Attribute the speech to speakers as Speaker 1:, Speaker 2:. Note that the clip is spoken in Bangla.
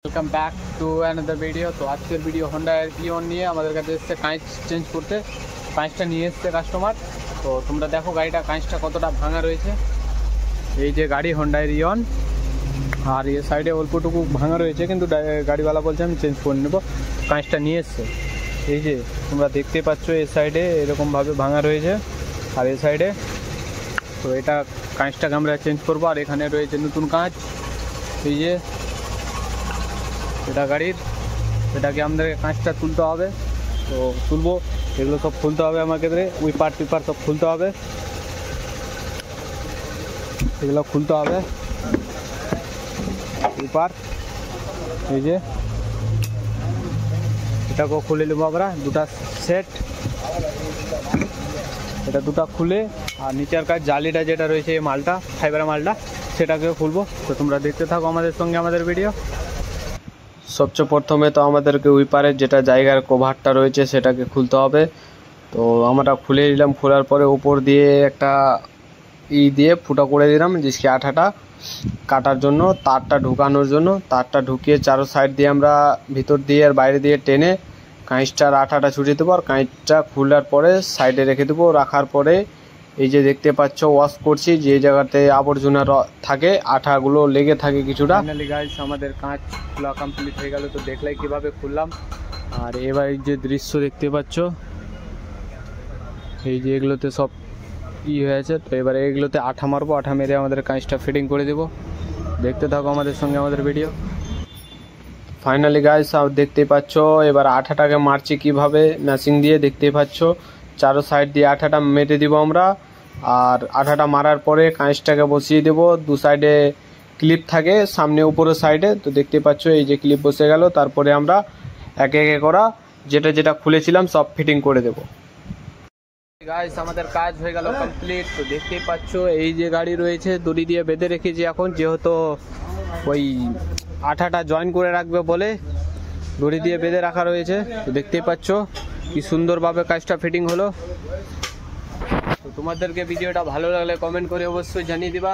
Speaker 1: Welcome back to another video. তো আজকের ভিডিও হোন্ডা ইয়ন নিয়ে আমাদের কাছে এসছে কাঁচ চেঞ্জ করতে। কাঁচটা নিয়ে এসছে কাস্টমার। তো তোমরা দেখো গাড়িটা কাঁচটা কতটা ভাঙা রয়েছে। এই যে গাড়ি হোন্ডা ইয়ন, আর এই সাইডে অল্পটুকু ভাঙা রয়েছে, কিন্তু গাড়িওয়ালা বলছে আমি চেঞ্জ করে নেবো। কাঁচটা নিয়ে এসছে, এই যে তোমরা দেখতে পাচ্ছ এই সাইডে এরকমভাবে ভাঙা রয়েছে, আর এই সাইডে। তো এটা কাঁচটাকে আমরা চেঞ্জ করবো। আর এখানে রয়েছে নতুন কাঁচ, এই যে এটা গাড়ির, এটাকে আমাদের কাঁচটা তুলতে হবে। তো তুলবো, এগুলো সব খুলতে হবে আমাকে, উইপার টিপার সব খুলতে হবে, এগুলো খুলতে হবে উইপার। এই যে এটাকেও খুলে নেবো আমরা, দুটা সেট, এটা দুটো খুলে। আর নিচের কাজ জালিটা যেটা রয়েছে এই মালটা, ফাইবার মালটা, সেটাকেও খুলবো। তো তোমরা দেখতে থাকো আমাদের সঙ্গে আমাদের ভিডিও। সবচেয়ে প্রথমে তো আমাদেরকে উইপারের যেটা জায়গার কভারটা রয়েছে সেটাকে খুলতে হবে। তো আমরা খুলে নিলাম, খোলার পরে উপর দিয়ে একটা দিয়ে ফুটা করে দিলাম, জিসকে আঠাটা কাটার জন্য, তারটা ঢুকানোর জন্য। তারটা ঢুকিয়ে চারো সাইড দিয়ে আমরা ভিতর দিয়ে আর বাইরে দিয়ে টেনে কাঁচটার আঠাটা ছুটিয়ে দেবো। আর কাঁচটা খোলার পরে সাইডে রেখে দেবো। রাখার পরে এই যে দেখতে পাচ্ছ ওয়াশ করছি, যে জায়গাতে আবর্জনা থাকে, আঠাগুলো লেগে থাকে কিছুটা। ফাইনালি গাইস আমাদের কাঁচ খোলা কমপ্লিট হয়ে গেল। তো দেখলাই কিভাবে খুললাম। আর এবার এই যে দৃশ্য দেখতে পাচ্ছ, এই যে এগুলোতে সব হয়েছে। তো এবারে এগুলোতে আঠা মারবো, আঠা মেরে আমাদের কাঁচটা ফিটিং করে দেবো। দেখতে থাকো আমাদের সঙ্গে আমাদের ভিডিও। ফাইনালি গাইস দেখতেই পাচ্ছ এবার আঠাটাকে মারছি কিভাবে, ম্যাচিং দিয়ে। দেখতেই পাচ্ছ চারো সাইড দিয়ে আঠাটা মেরে দিব আমরা। আর আঠাটা মারার পরে কাঁচটাকে বসিয়ে দেব। দু সাইডে ক্লিপ থাকে, সামনে উপরের সাইডে। তো দেখতে পাচ্ছ এই যে ক্লিপ বসে গেল। তারপরে আমরা একে একে করা যেটা যেটা খুলেছিলাম সব ফিটিং করে দেব। গাইস আমাদের কাজ হয়ে গেল কমপ্লিট। তো দেখতেই পাচ্ছ এই যে গাড়ি রয়েছে, দড়ি দিয়ে বেঁধে রেখেছি এখন, যেহেতু ওই আঠাটা জয়েন করে রাখবে বলে দড়ি দিয়ে বেঁধে রাখা রয়েছে। তো দেখতেই পাচ্ছ কি সুন্দরভাবে কাজটা ফিটিং হলো। তো তোমাদেরকে ভিডিওটা ভালো লাগলে কমেন্ট করে অবশ্যই জানিয়ে দিবা।